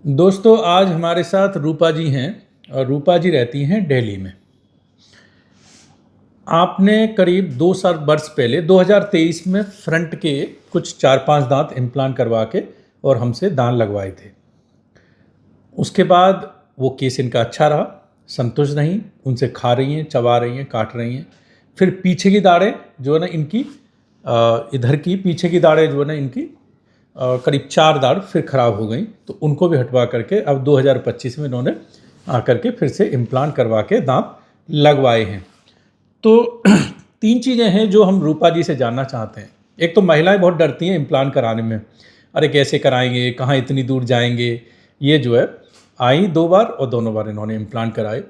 दोस्तों, आज हमारे साथ रूपा जी हैं और रूपा जी रहती हैं दिल्ली में। आपने करीब 2 वर्ष पहले 2023 में फ्रंट के कुछ 4-5 दांत इम्प्लांट करवा के और हमसे दांत लगवाए थे। उसके बाद वो केस इनका अच्छा रहा, संतुष्ट नहीं, उनसे खा रही हैं, चबा रही हैं, काट रही हैं। फिर पीछे की दाढ़ें जो है ना इनकी, इधर की पीछे की दाढ़ें जो है ना इनकी करीब 4 दाढ़ फिर ख़राब हो गई, तो उनको भी हटवा करके अब 2025 में इन्होंने आकर के फिर से इम्प्लांट करवा के दांत लगवाए हैं। तो 3 चीज़ें हैं जो हम रूपा जी से जानना चाहते हैं। एक तो महिलाएं बहुत डरती हैं इम्प्लांट कराने में, अरे कैसे कराएंगे, कहाँ इतनी दूर जाएंगे। ये जो है आई 2 बार और दोनों बार इन्होंने इम्प्लांट कराए।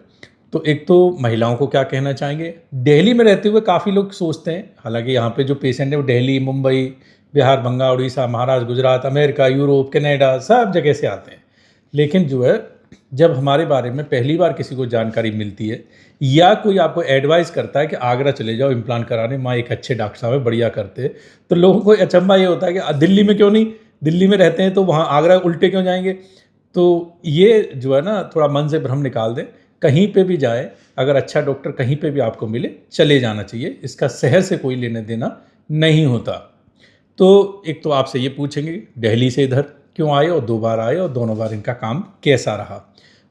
तो एक तो महिलाओं को क्या कहना चाहेंगे। दिल्ली में रहते हुए काफ़ी लोग सोचते हैं, हालांकि यहाँ पे जो पेशेंट है वो Delhi, Mumbai, Bihar, Bengal, Orissa, Maharashtra, Gujarat, America, Europe, Canada सब जगह से आते हैं। लेकिन जो है जब हमारे बारे में पहली बार किसी को जानकारी मिलती है या कोई आपको एडवाइस करता है कि आगरा चले जाओ इम्प्लांट कराने, वहाँ एक अच्छे डॉक्टर साहब है, बढ़िया करते हैं, तो लोगों को अचंभा ये होता है कि दिल्ली में क्यों नहीं, दिल्ली में रहते हैं तो वहाँ आगरा उल्टे क्यों जाएंगे। तो ये जो है ना थोड़ा मन से भ्रम निकाल दें। कहीं पे भी जाए, अगर अच्छा डॉक्टर कहीं पे भी आपको मिले, चले जाना चाहिए। इसका शहर से कोई लेने देना नहीं होता। तो एक तो आपसे ये पूछेंगे दिल्ली से इधर क्यों आए और 2 बार आए और दोनों बार इनका काम कैसा रहा,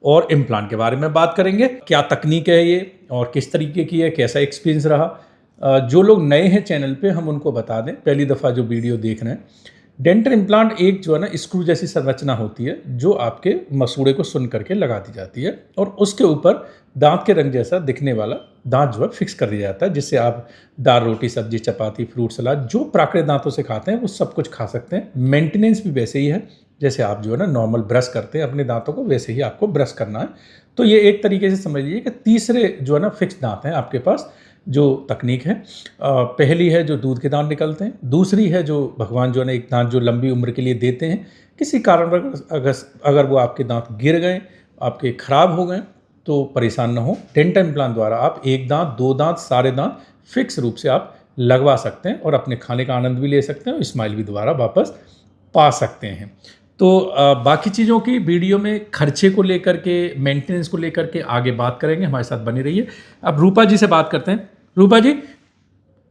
और इम्प्लांट के बारे में बात करेंगे, क्या तकनीक है ये और किस तरीके की है, कैसा एक्सपीरियंस रहा। जो लोग नए हैं चैनल पे हम उनको बता दें, पहली दफ़ा जो वीडियो देख रहे हैं, डेंटल इम्प्लांट एक जो है ना स्क्रू जैसी संरचना होती है जो आपके मसूड़े को सुन करके लगा दी जाती है और उसके ऊपर दांत के रंग जैसा दिखने वाला दांत जो है फिक्स कर दिया जाता है, जिससे आप दाल, रोटी, सब्जी, चपाती, फ्रूट सलाद जो प्राकृतिक दांतों से खाते हैं वो सब कुछ खा सकते हैं। मेंटेनेंस भी वैसे ही है, जैसे आप जो है ना नॉर्मल ब्रश करते हैं अपने दांतों को, वैसे ही आपको ब्रश करना है। तो ये एक तरीके से समझ लीजिए कि तीसरे जो है ना फिक्स दांत हैं आपके पास। जो तकनीक है, पहली है जो दूध के दांत निकलते हैं, दूसरी है जो भगवान जो है ना एक दांत जो लंबी उम्र के लिए देते हैं। किसी कारणवश अगर वो आपके दांत गिर गए, आपके खराब हो गए, तो परेशान ना हो। डेंटल इम्प्लांट द्वारा आप एक दांत, 2 दांत, सारे दांत फिक्स रूप से आप लगवा सकते हैं और अपने खाने का आनंद भी ले सकते हैं और स्माइल भी दोबारा वापस पा सकते हैं। तो बाकी चीज़ों की वीडियो में खर्चे को लेकर के, मेंटेनेंस को लेकर के आगे बात करेंगे, हमारे साथ बनी रहिए। अब रूपा जी से बात करते हैं। रूपा जी,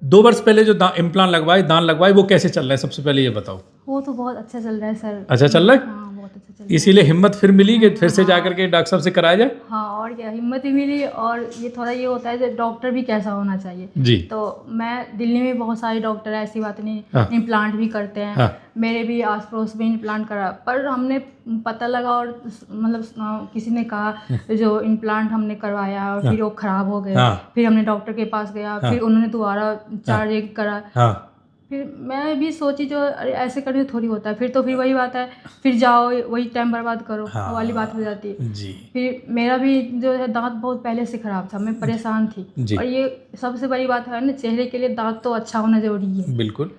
2 वर्ष पहले जो इम्प्लांट लगवाए, दांत लगवाए, वो कैसे चल रहा है, सबसे पहले ये बताओ। वो तो बहुत अच्छा चल रहा है सर। अच्छा चल रहा है? हाँ, बहुत अच्छा चल रहा है। इसीलिए हिम्मत फिर मिली कि फिर से जाकर के डॉक्टर साहब से कराया जाए। हाँ, और क्या, हिम्मत ही मिली। और ये थोड़ा ये होता है कि डॉक्टर भी कैसा होना चाहिए जी। तो मैं दिल्ली में बहुत सारे डॉक्टर है, ऐसी बात नहीं। हाँ। इम्प्लांट भी करते हैं। हाँ। मेरे भी आस पड़ोस में इम्प्लांट करा, पर हमने पता लगा और मतलब किसी ने कहा जो इम्प्लांट हमने करवाया और फिर वो ख़राब हो गए। हाँ। फिर हमने डॉक्टर के पास गया, फिर उन्होंने दोबारा चार्ज एक करा। हाँ। फिर मैं भी सोची जो अरे ऐसे करने से थोड़ी होता है, फिर वही बात है, फिर जाओ वही टाइम बर्बाद करो, हाँ। वाली बात हो जाती है। जी। फिर मेरा भी जो है दांत बहुत पहले से ख़राब था, मैं परेशान थी। जी। और ये सबसे बड़ी बात है ना, चेहरे के लिए दांत तो अच्छा होना ज़रूरी है। बिल्कुल।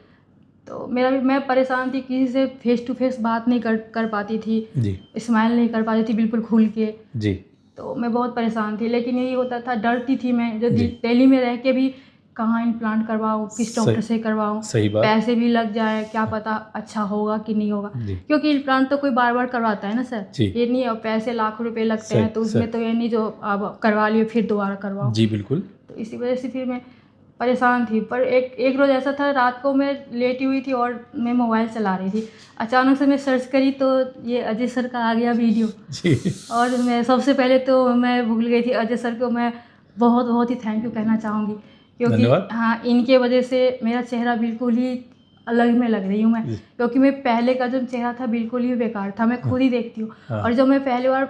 तो मैं परेशान थी, किसी से फेस टू फेस बात नहीं कर पाती थी जी। स्माइल नहीं कर पाती थी बिल्कुल खुल के। जी। तो मैं बहुत परेशान थी, लेकिन यही होता था, डरती थी मैं जो जी। दिल्ली में रह के भी कहाँ इम्प्लांट करवाऊँ, किस डॉक्टर से करवाऊँ, सही बात। पैसे भी लग जाए, क्या पता अच्छा होगा कि नहीं होगा। जी। क्योंकि इम्प्लांट तो कोई बार बार करवाता है ना सर। जी। ये नहीं है पैसे लाखों रुपए लगते हैं, तो उसमें तो ये नहीं जो आप करवा लिए फिर दोबारा करवाओ। जी बिल्कुल। तो इसी वजह से फिर मैं परेशान थी। पर एक रोज़ ऐसा था, रात को मैं लेटी हुई थी और मैं मोबाइल चला रही थी, अचानक से मैं सर्च करी तो ये अजय सर का आ गया वीडियो। जी। और मैं सबसे पहले तो मैं भूल गई थी, अजय सर को मैं बहुत बहुत ही थैंक यू कहना चाहूँगी, क्योंकि धन्यवाद। हाँ, इनके वजह से मेरा चेहरा बिल्कुल ही अलग में लग रही हूँ मैं। क्योंकि मैं पहले का जो चेहरा था बिल्कुल ही बेकार था, मैं खुद ही देखती हूँ। हाँ। और जब मैं पहली बार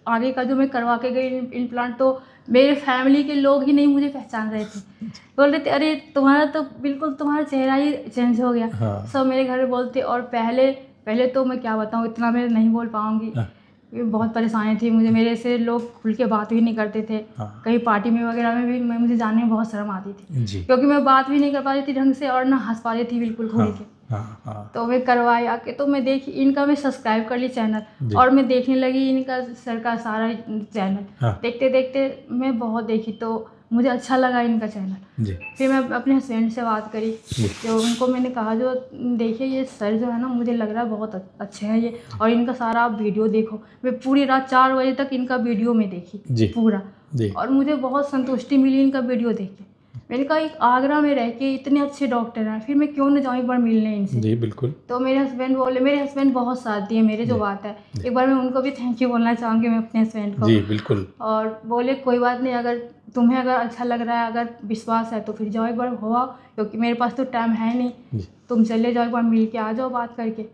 आगे का जो मैं करवा के गई इम्प्लांट, तो मेरे फैमिली के लोग ही नहीं मुझे पहचान रहे थे। बोल रहे थे अरे तुम्हारा तो बिल्कुल तुम्हारा चेहरा ही चेंज हो गया। हाँ। सब मेरे घर में बोलते। और पहले तो मैं क्या बताऊँ, इतना मैं नहीं बोल पाऊँगी। हाँ। बहुत परेशानी थी मुझे, मेरे से लोग खुल के बात भी नहीं करते थे। हाँ। कहीं पार्टी में वगैरह में भी मुझे जाने में बहुत शर्म आती थी। जी। क्योंकि मैं बात भी नहीं कर पाती थी ढंग से और ना हंस पाती थी बिल्कुल खुल के। हाँ। हाँ। तो मैं करवाई आके, तो मैं देखी इनका, मैं सब्सक्राइब कर ली चैनल और मैं देखने लगी इनका सर का सारा चैनल। हाँ। देखते देखते मैं बहुत देखी, तो मुझे अच्छा लगा इनका चैनल। जी फिर मैं अपने हस्बैंड से बात करी, जी तो उनको मैंने कहा जो देखिए ये सर जो है ना मुझे लग रहा है बहुत अच्छे हैं ये, और इनका सारा आप वीडियो देखो। मैं पूरी रात 4 बजे तक इनका वीडियो में देखी जी पूरा, जी और मुझे बहुत संतुष्टि मिली इनका वीडियो देख के। मैंने कहा एक आगरा में रह के इतने अच्छे डॉक्टर हैं, फिर मैं क्यों ना जाऊँ एक बार मिलने इनसे। जी बिल्कुल तो मेरे हस्बैंड बोले, मेरे हस्बैंड बहुत साथ दिए मेरे, जो जी बात है एक बार मैं उनको भी थैंक यू बोलना चाहूँगी मैं अपने हस्बैंड को। जी बिल्कुल और बोले कोई बात नहीं, अगर तुम्हें अगर अच्छा लग रहा है, अगर विश्वास है तो फिर जाओ एक बार हो आओ, क्योंकि मेरे पास तो टाइम है नहीं, जी तुम चले जाओ एक बार मिल के आ जाओ बात करके।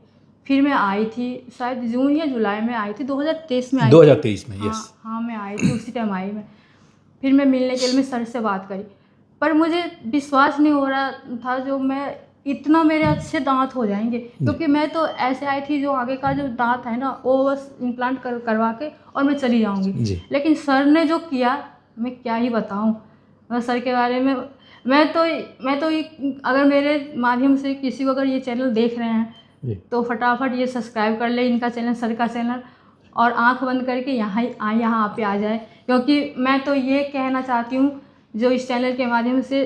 फिर मैं आई थी शायद जून या जुलाई में आई थी, 2023 में आई थी। 2023 में, यस। हाँ मैं आई थी, उसी टाइम आई मैं। फिर मैं मिलने के लिए मैं सर से बात करी, पर मुझे विश्वास नहीं हो रहा था जो मैं इतना मेरे अच्छे दांत हो जाएंगे, क्योंकि मैं तो ऐसे आई थी जो आगे का जो दांत है ना वो बस इम्प्लांट करवा के और मैं चली जाऊंगी। जी लेकिन सर ने जो किया मैं क्या ही बताऊं। मैं सर के बारे में मैं तो अगर मेरे माध्यम से किसी को अगर ये चैनल देख रहे हैं जी तो फटाफट ये सब्सक्राइब कर ले इनका चैनल, सर का चैनल, और आंख बंद करके यहाँ पे आ जाए, क्योंकि मैं तो ये कहना चाहती हूँ जो इस चैनल के माध्यम से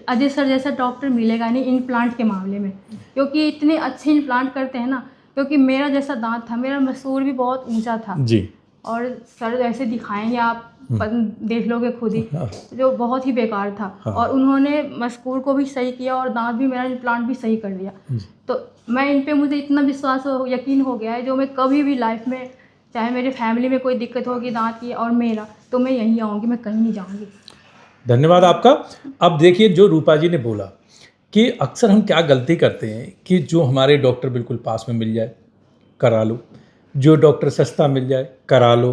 अजय सर जैसा डॉक्टर मिलेगा नहीं इम्प्लांट के मामले में, क्योंकि इतने अच्छे इम्प्लांट करते हैं ना। क्योंकि मेरा जैसा दांत था, मेरा मसूर भी बहुत ऊंचा था, जी और सर ऐसे दिखाएंगे आप देख लोगे खुद ही, हाँ जो बहुत ही बेकार था। हाँ। और उन्होंने मस्कूर को भी सही किया और दांत भी, मेरा इम्प्लांट भी सही कर दिया। जी तो मैं इन पे मुझे इतना विश्वास यकीन हो गया है, जो मैं कभी भी लाइफ में चाहे मेरे फैमिली में कोई दिक्कत होगी दांत की और मेरा, तो मैं यहीं आऊँगी, मैं कहीं नहीं जाऊँगी। धन्यवाद आपका। अब देखिए जो रूपा जी ने बोला कि अक्सर हम क्या गलती करते हैं कि जो हमारे डॉक्टर बिल्कुल पास में मिल जाए करा लो, जो डॉक्टर सस्ता मिल जाए करा लो।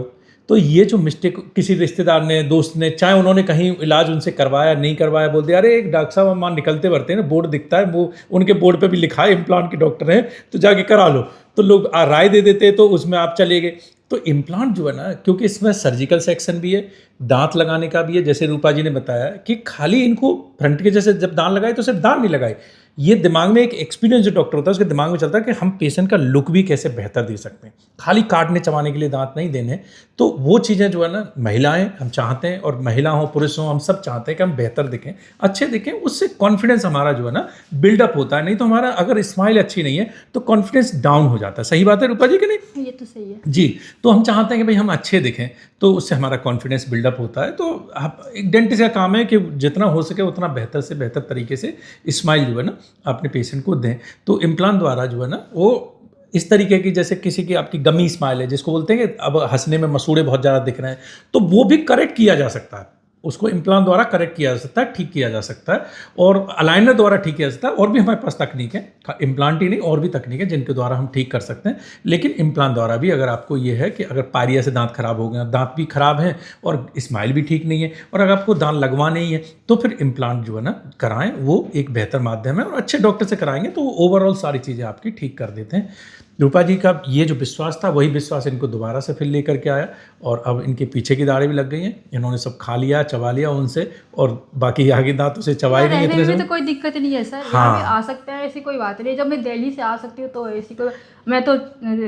तो ये जो मिस्टेक किसी रिश्तेदार ने, दोस्त ने, चाहे उन्होंने कहीं इलाज उनसे करवाया नहीं करवाया, बोल दिया अरे एक डॉक्टर साहब हम वहाँ निकलते भरते हैं ना, बोर्ड दिखता है, वो उनके बोर्ड पे भी लिखा है इम्प्लांट के डॉक्टर हैं तो जाके करा लो। तो लोग राय दे देते तो उसमें आप चले गए। तो इम्प्लांट जो है ना, क्योंकि इसमें सर्जिकल सेक्शन भी है, दांत लगाने का भी है, जैसे रूपा जी ने बताया कि खाली इनको फ्रंट के जैसे जब दांत लगाए तो सिर्फ दांत नहीं लगाए, ये दिमाग में एक एक्सपीरियंस जो डॉक्टर होता है उसके दिमाग में चलता है कि हम पेशेंट का लुक भी कैसे बेहतर दे सकते हैं, खाली काटने चबाने के लिए दांत नहीं देने। तो वो चीज़ें जो है ना महिलाएं हम चाहते हैं, और महिला हो पुरुष हो हम सब चाहते हैं कि हम बेहतर दिखें, अच्छे दिखें, उससे कॉन्फिडेंस हमारा जो है ना बिल्डअप होता है। नहीं तो हमारा अगर स्माइल अच्छी नहीं है तो कॉन्फिडेंस डाउन हो जाता है। सही बात है रूपा जी कि नहीं? ये तो सही है जी। तो हम चाहते हैं कि भाई हम अच्छे दिखें, तो उससे हमारा कॉन्फिडेंस बिल्डअप होता है। तो एक डेंटिस्ट का काम है कि जितना हो सके उतना बेहतर से बेहतर तरीके से स्माइल जो है ना अपने पेशेंट को दें। तो इम्प्लांट द्वारा जो है ना वो इस तरीके की, जैसे किसी की आपकी गमी स्माइल है जिसको बोलते हैं कि अब हंसने में मसूड़े बहुत ज़्यादा दिख रहे हैं, तो वो भी करेक्ट किया जा सकता है, उसको इम्प्लांट द्वारा करेक्ट किया जा सकता है, ठीक किया जा सकता है, और अलाइनर द्वारा ठीक किया जा सकता है। और भी हमारे पास तकनीक है, इम्प्लांट ही नहीं और भी तकनीक है जिनके द्वारा हम ठीक कर सकते हैं। लेकिन इम्प्लांट द्वारा भी अगर आपको ये है कि अगर पायरिया से दांत खराब हो गए, दांत भी खराब हैं और स्माइल भी ठीक नहीं है, और अगर आपको दांत लगवाना ही है तो फिर इम्प्लांट जो है ना कराएं, वो एक बेहतर माध्यम है, और अच्छे डॉक्टर से कराएंगे तो वो ओवरऑल सारी चीज़ें आपकी ठीक कर देते हैं। रूपा जी का ये जो विश्वास था वही विश्वास इनको दोबारा से फिर लेकर के आया, और अब इनके पीछे की दाढ़ें भी लग गई हैं, इन्होंने सब खा लिया चबा लिया उनसे, और बाकी आगे दांतों से चबाई नहीं रहने इतने में से। तो कोई दिक्कत नहीं है सर, हाँ। यहाँ पे आ सकते हैं, ऐसी कोई बात नहीं। जब मैं दिल्ली से आ सकती हूँ तो ऐसी कोई, मैं तो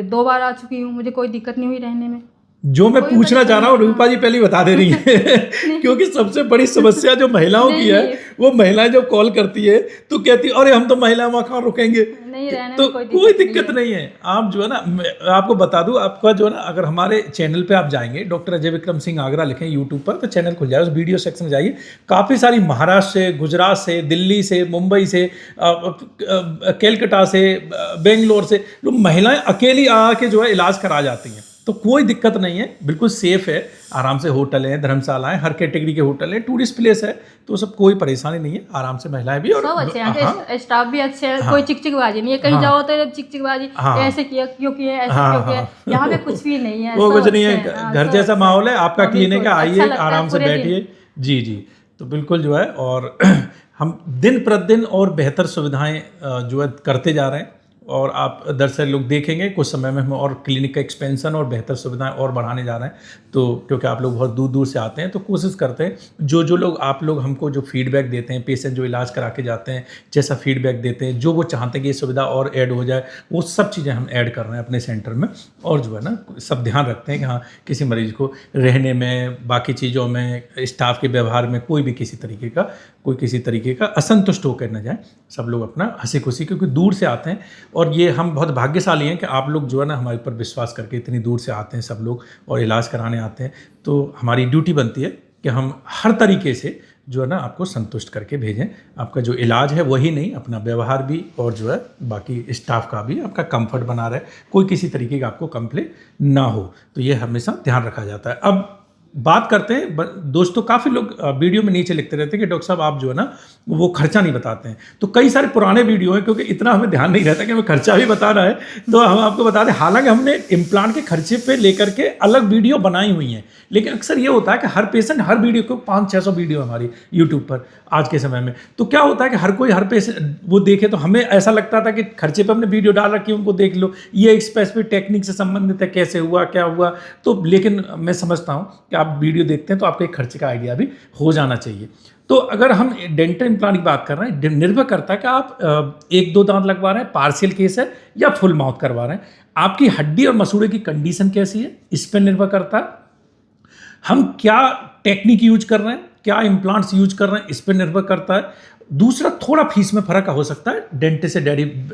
2 बार आ चुकी हूँ, मुझे कोई दिक्कत नहीं हुई रहने में। जो मैं कोई पूछना चाह रहा हूँ परेशानी रूपा जी पहले ही बता दे रही है क्योंकि सबसे बड़ी समस्या जो महिलाओं की है, नहीं। वो महिलाएं जब कॉल करती है तो कहती है अरे हम तो महिला वहाँ कहाँ रुकेंगे। नहीं, रहने तो में कोई कोई दिक्कत दिक्कत नहीं है। आप जो है ना, मैं आपको बता दूं, आपका जो है ना अगर हमारे चैनल पे आप जाएंगे डॉक्टर अजय विक्रम सिंह आगरा लिखें यूट्यूब पर तो चैनल खुल जाए, उस वीडियो सेक्शन में जाइए, काफ़ी सारी महाराष्ट्र से, गुजरात से, दिल्ली से, मुंबई से, कैलकाटा से, बेंगलोर से लोग महिलाएं अकेली आके जो है इलाज करा जाती हैं। तो कोई दिक्कत नहीं है, बिल्कुल सेफ है, आराम से होटल हैं, धर्मशालाएं, हर कैटेगरी के होटल हैं, टूरिस्ट प्लेस है, तो सब कोई परेशानी नहीं है, आराम से महिलाएं भी। और सब अच्छे हैं, हाँ, स्टाफ भी अच्छे हैं, हाँ। कोई चिकचिकबाजी नहीं है, कहीं हाँ। जाओ तो चिकचिकबाजी, हाँ। ऐसे किया क्यों किया, ऐसे हाँ, क्यों किया, हाँ। यहाँ पे कुछ भी नहीं है, वो सब कुछ नहीं अच्छे है, हैं, हाँ, घर सब जैसा अच्छे माहौल है, हैं। आपका हाँ, क्लिनिक बिल्कुल, है, आइए अच्छा लगता है आराम से पूरे दिन। बैठिए। जी जी। तो बिल्कुल जो है, और हम दिन प्रतिदिन और बेहतर सुविधाएं जो है करते जा रहे हैं, और आप दरअसल लोग देखेंगे कुछ समय में हम और क्लिनिक का एक्सपेंशन और बेहतर सुविधाएं और बढ़ाने जा रहे हैं। तो क्योंकि आप लोग बहुत दूर दूर से आते हैं तो कोशिश करते हैं जो जो लोग आप लोग हमको जो फीडबैक देते हैं, पेशेंट जो इलाज करा के जाते हैं जैसा फीडबैक देते हैं, जो वो चाहते हैं कि ये सुविधा और ऐड हो जाए, वो सब चीज़ें हम ऐड कर रहे हैं अपने सेंटर में। और जो है ना सब ध्यान रखते हैं कि हाँ किसी मरीज को रहने में, बाकी चीज़ों में, स्टाफ के व्यवहार में कोई किसी तरीके का असंतुष्ट होकर न जाए। सब लोग अपना हंसी खुशी, क्योंकि दूर से आते हैं और ये हम बहुत भाग्यशाली हैं कि आप लोग जो है ना हमारे ऊपर विश्वास करके इतनी दूर से आते हैं सब लोग और इलाज कराने आते हैं। तो हमारी ड्यूटी बनती है कि हम हर तरीके से जो है ना आपको संतुष्ट करके भेजें। आपका जो इलाज है वही नहीं, अपना व्यवहार भी और जो है बाकी स्टाफ का भी आपका कंफर्ट बना रहे, कोई किसी तरीके का आपको कंप्लेन ना हो। तो ये हमेशा ध्यान रखा जाता है। अब बात करते हैं दोस्तों, काफ़ी लोग वीडियो में नीचे लिखते रहते हैं कि डॉक्टर साहब आप जो है ना वो खर्चा नहीं बताते हैं। तो कई सारे पुराने वीडियो हैं, क्योंकि इतना हमें ध्यान नहीं रहता कि हमें खर्चा भी बता रहा है, तो हम आपको बता दें। हालांकि हमने इम्प्लांट के खर्चे पे लेकर के अलग वीडियो बनाई हुई हैं, लेकिन अक्सर ये होता है कि हर पेशेंट हर वीडियो को 500-600 वीडियो हमारी यूट्यूब पर आज के समय में, तो क्या होता है कि हर कोई हर पेशेंट वो देखे, तो हमें ऐसा लगता था कि खर्चे पर हमने वीडियो डाल रखी है, उनको देख लो, ये एक स्पेसिफिक टेक्निक से संबंधित है, कैसे हुआ क्या हुआ। तो लेकिन मैं समझता हूँ कि आप वीडियो देखते हैं तो आपको एक खर्चे का आइडिया भी हो जाना चाहिए। तो अगर हम डेंटल इम्प्लांट की बात कर रहे हैं, निर्भर करता है कि आप 1-2 दांत लगवा रहे हैं, पार्शियल केस है या फुल माउथ करवा रहे हैं, आपकी हड्डी और मसूड़े की कंडीशन कैसी है, इस पर निर्भर करता है। हम क्या टेक्निक यूज कर रहे हैं, क्या इम्प्लांट्स यूज कर रहे हैं, इस पर निर्भर करता है। दूसरा, थोड़ा फीस में फर्क हो सकता है, डेंटिस्ट से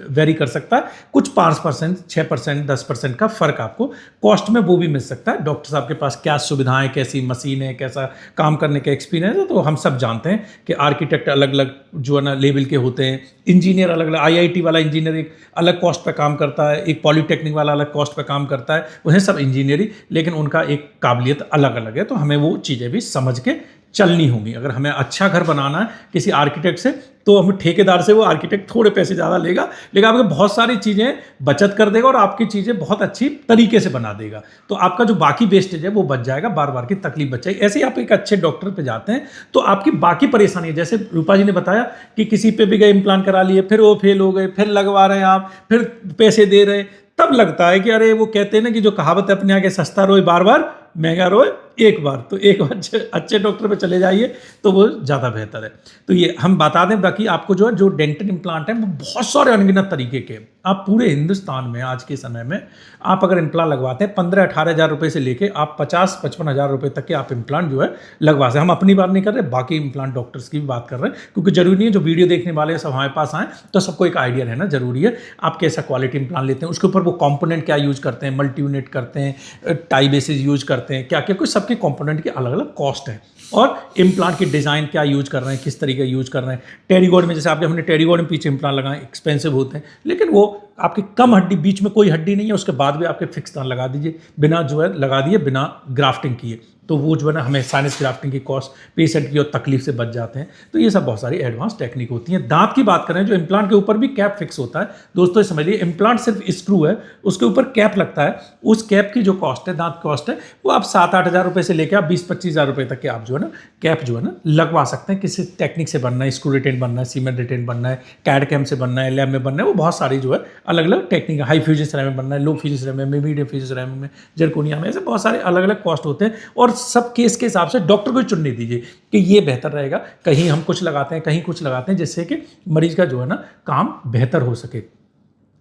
वेरी कर सकता है, कुछ 5%, 6%, 10% का फर्क आपको कॉस्ट में वो भी मिल सकता है। डॉक्टर साहब के पास क्या सुविधाएं, कैसी मशीन है, कैसा काम करने का एक्सपीरियंस है, तो हम सब जानते हैं कि आर्किटेक्ट अलग अलग जो है ना लेवल के होते हैं, इंजीनियर अलग अलग, IIT वाला इंजीनियर एक अलग कॉस्ट पर काम करता है, एक पॉलीटेक्निक वाला अलग कॉस्ट पर काम करता है, वो है सब इंजीनियरिंग, लेकिन उनका एक काबिलियत अलग अलग है। तो हमें वो चीज़ें भी समझ के चलनी होगी। अगर हमें अच्छा घर बनाना है किसी आर्किटेक्ट से, तो हम ठेकेदार से वो आर्किटेक्ट थोड़े पैसे ज़्यादा लेगा, लेकिन आपको बहुत सारी चीज़ें बचत कर देगा और आपकी चीज़ें बहुत अच्छी तरीके से बना देगा। तो आपका जो बाकी वेस्टेज है वो बच जाएगा, बार बार की तकलीफ बच जाएगी। ऐसे ही आप एक अच्छे डॉक्टर पे जाते हैं तो आपकी बाकी परेशानी है, जैसे रूपा जी ने बताया कि किसी पे भी गए इम्प्लांट करा लिए, फिर वो फेल हो गए, फिर लगवा रहे हैं आप, फिर पैसे दे रहे हैं, तब लगता है कि अरे वो कहते हैं ना कि जो कहावत है अपने आगे, सस्ता रोए बार बार, महंगा रोए एक बार। तो एक बार अच्छे डॉक्टर पे चले जाइए तो वो ज़्यादा बेहतर है। तो ये हम बता दें, बाकी आपको जो है जो डेंटल इम्प्लांट है वो बहुत सारे अनगिनत तरीके के, आप पूरे हिंदुस्तान में आज के समय में आप अगर इम्प्लांट लगवाते हैं 15-18 हज़ार रुपये से लेके आप 50-55 हज़ार रुपये तक के आप इम्प्लांट जो है लगवा सकते हैं। हम अपनी बात नहीं कर रहे, बाकी इम्प्लांट डॉक्टर्स की भी बात कर रहे हैं, क्योंकि जरूरी नहीं है जो वीडियो देखने वाले हैं सब हमारे पास आएँ तो सबको एक आइडिया रहना जरूरी है। आप कैसा क्वालिटी इम्प्लांट लेते हैं, उसके ऊपर वो कॉम्पोनेंट क्या यूज़ करते हैं, मल्टी यूनिट करते हैं, टाई बेसिस यूज़ करते हैं, क्या क्या, कुछ सबके कॉम्पोनेंट की अलग अलग कॉस्ट है, और इम्प्लांट की डिज़ाइन क्या यूज कर रहे हैं, किस तरीके यूज कर रहे हैं। टेरिगोड में जैसे आपने हमने टेरिगोड में पीछे इम्प्लांट लगाए, एक्सपेंसिव होते हैं, लेकिन वो आपकी कम हड्डी, बीच में कोई हड्डी नहीं है, उसके बाद भी आपके फिक्स दांत लगा दीजिए, बिना जो है लगा दिए, बिना ग्राफ्टिंग किए, तो वो जो है ना हमें साइनस ग्राफ्टिंग की कॉस्ट पेशेंट की और तकलीफ से बच जाते हैं। तो ये सब बहुत सारी एडवांस टेक्निक होती हैं। दांत की बात करें, जो इम्प्लांट के ऊपर भी कैप फिक्स होता है, दोस्तों समझिए इम्प्लांट सिर्फ स्क्रू है, उसके ऊपर कैप लगता है, उस कैप की जो कॉस्ट है, दांत कॉस्ट है, वो आप 7-8 हज़ार रुपये से लेकर आप 20-25 हज़ार रुपये तक के आप जो है ना कैप जो है ना लगवा सकते हैं। किसी टेक्निक से बनना है, स्क्रू रिटेन बनना है, सीमेंट रिटेन बनना है, कैड कैम से बनना है, लैब में बनना है, वो बहुत सारी जो है अलग अलग टेक्निक, हाई फ्यूजन सिरेमिक बनना है, लो फ्यूजन सिरेमिक में, मीडियम फ्यूजन सिरेमिक में, जरकोनिया में, ऐसे बहुत सारे अलग अलग कॉस्ट होते हैं। और सब केस के हिसाब से डॉक्टर को चुनने दीजिए कि ये बेहतर रहेगा, कहीं हम कुछ लगाते हैं, कहीं कुछ लगाते हैं, जिससे कि मरीज का जो है ना काम बेहतर हो सके।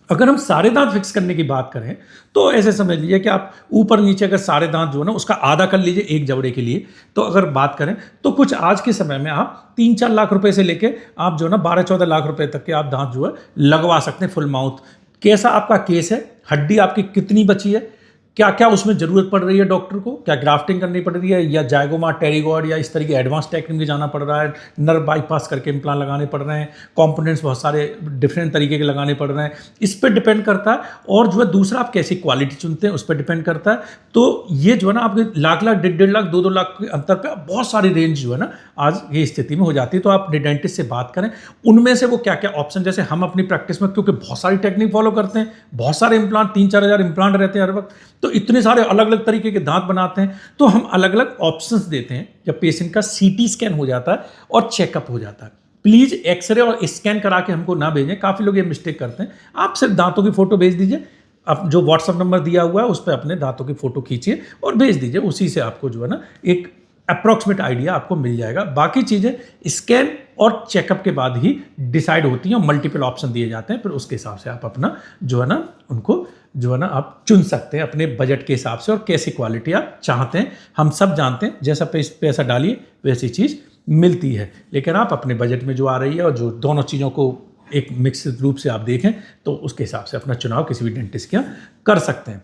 अगर हम सारे दांत फिक्स करने की बात करें तो ऐसे समझ लीजिए कि आप ऊपर नीचे अगर सारे दांत जो है ना उसका आधा कर लीजिए एक जबड़े के लिए, तो अगर बात करें तो कुछ आज के समय में आप 3-4 लाख रुपए से लेके आप जो है ना 12-14 लाख रुपए तक के आप दांत जो है लगवा सकते हैं फुल माउथ। कैसा आपका केस है, हड्डी आपकी कितनी बची है, क्या क्या उसमें ज़रूरत पड़ रही है डॉक्टर को, क्या ग्राफ्टिंग करनी पड़ रही है, या जायगोमा, टेरिगॉड, या इस तरीके एडवांस टेक्निक में जाना पड़ रहा है, नर्व बाईपास करके इम्प्लांट लगाने पड़ रहे हैं, कंपोनेंट्स बहुत सारे डिफरेंट तरीके के लगाने पड़ रहे हैं, इस पर डिपेंड करता है। और जो है दूसरा आप कैसी क्वालिटी चुनते हैं उस पर डिपेंड करता है। तो ये जो है ना आपके लाख 1.5 लाख 2-2 लाख के अंतर पे बहुत सारी रेंज जो है ना आज ये स्थिति में हो जाती है। तो आप डेंटिस्ट से बात करें, उनमें से वो क्या क्या ऑप्शन, जैसे हम अपनी प्रैक्टिस में क्योंकि बहुत सारी टेक्निक फॉलो करते हैं, बहुत सारे इम्प्लांट 3-4 हज़ार इम्प्लांट रहते हैं हर वक्त, तो इतने सारे अलग अलग तरीके के दांत बनाते हैं, तो हम अलग अलग ऑप्शंस देते हैं। जब पेशेंट का CT स्कैन हो जाता है और चेकअप हो जाता है, प्लीज़ एक्सरे और स्कैन करा के हमको ना भेजें, काफ़ी लोग ये मिस्टेक करते हैं। आप सिर्फ दांतों की फ़ोटो भेज दीजिए, आप जो व्हाट्सअप नंबर दिया हुआ है उस पर अपने दांतों की फ़ोटो खींचिए और भेज दीजिए, उसी से आपको जो है ना एक अप्रॉक्सीमेट आइडिया आपको मिल जाएगा। बाकी चीज़ें स्कैन और चेकअप के बाद ही डिसाइड होती हैं और मल्टीपल ऑप्शन दिए जाते हैं, फिर उसके हिसाब से आप अपना जो है ना उनको जो है ना आप चुन सकते हैं अपने बजट के हिसाब से और कैसी क्वालिटी आप चाहते हैं। हम सब जानते हैं जैसा पैसा डालिए वैसी चीज़ मिलती है, लेकिन आप अपने बजट में जो आ रही है और जो दोनों चीज़ों को एक मिक्स रूप से आप देखें तो उसके हिसाब से अपना चुनाव किसी भी डेंटिस्ट का कर सकते हैं।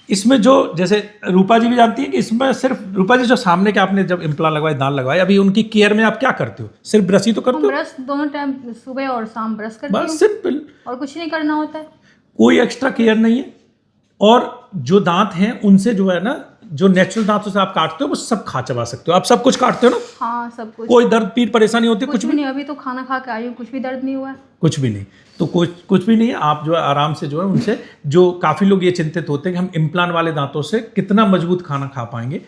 इसमें जो जैसे रूपा जी भी जानती है कि इसमें सिर्फ रूपा जी जो सामने के आपने जब इम्प्लांट लगवाए, दांत लगवाए, अभी उनकी केयर में आप क्या करते हो? सिर्फ ब्रश ही तो करते हो? ब्रश दोनों टाइम सुबह और शाम ब्रश करती बस हूँ सिंपल, और कुछ नहीं करना होता है। कोई एक्स्ट्रा केयर नहीं है। और जो दांत हैं उनसे जो है ना, जो नेचुरल दांतों से आप काटते हो वो सब खा चबा सकते हो। आप सब कुछ काटते हो ना? हाँ, सब कुछ। कोई दर्द पीड़ परेशानी होती है? कुछ भी नहीं, अभी तो खाना खा के आई हूँ, कुछ भी दर्द नहीं हुआ है। कुछ भी नहीं, तो कुछ भी नहीं है। आप जो है आराम से जो है उनसे, जो काफ़ी लोग ये चिंतित होते हैं कि हम इम्प्लांट वाले दांतों से कितना मजबूत खाना खा पाएंगे।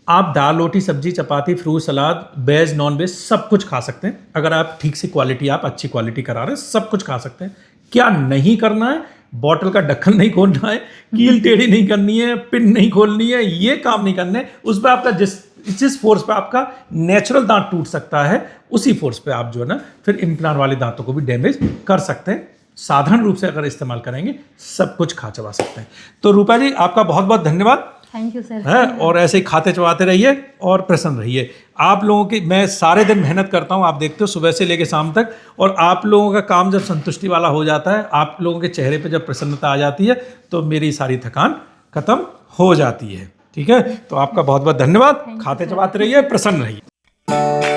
आप दाल रोटी सब्जी चपाती fruit salad veg non veg सब कुछ खा सकते हैं, अगर आप ठीक से क्वालिटी, आप अच्छी क्वालिटी करा रहे हैं, सब कुछ खा सकते हैं। क्या नहीं करना है? बॉटल का ढक्कन नहीं खोलना है, कील टेढ़ी नहीं करनी है, पिन नहीं खोलनी है, ये काम नहीं करने। उस पर आपका जिस फोर्स पे आपका नेचुरल दांत टूट सकता है उसी फोर्स पे आप जो है ना फिर इम्प्लांट वाले दांतों को भी डैमेज कर सकते हैं। साधारण रूप से अगर इस्तेमाल करेंगे सब कुछ खा चबा सकते हैं। तो रूपा जी आपका बहुत बहुत धन्यवाद। Thank you sir. है, और ऐसे ही खाते चबाते रहिए और प्रसन्न रहिए। आप लोगों की, मैं सारे दिन मेहनत करता हूँ, आप देखते हो सुबह से लेकर शाम तक, और आप लोगों का काम जब संतुष्टि वाला हो जाता है, आप लोगों के चेहरे पे जब प्रसन्नता आ जाती है तो मेरी सारी थकान खत्म हो जाती है। ठीक है, तो आपका बहुत बहुत धन्यवाद। खाते चबाते रहिए, प्रसन्न रहिए।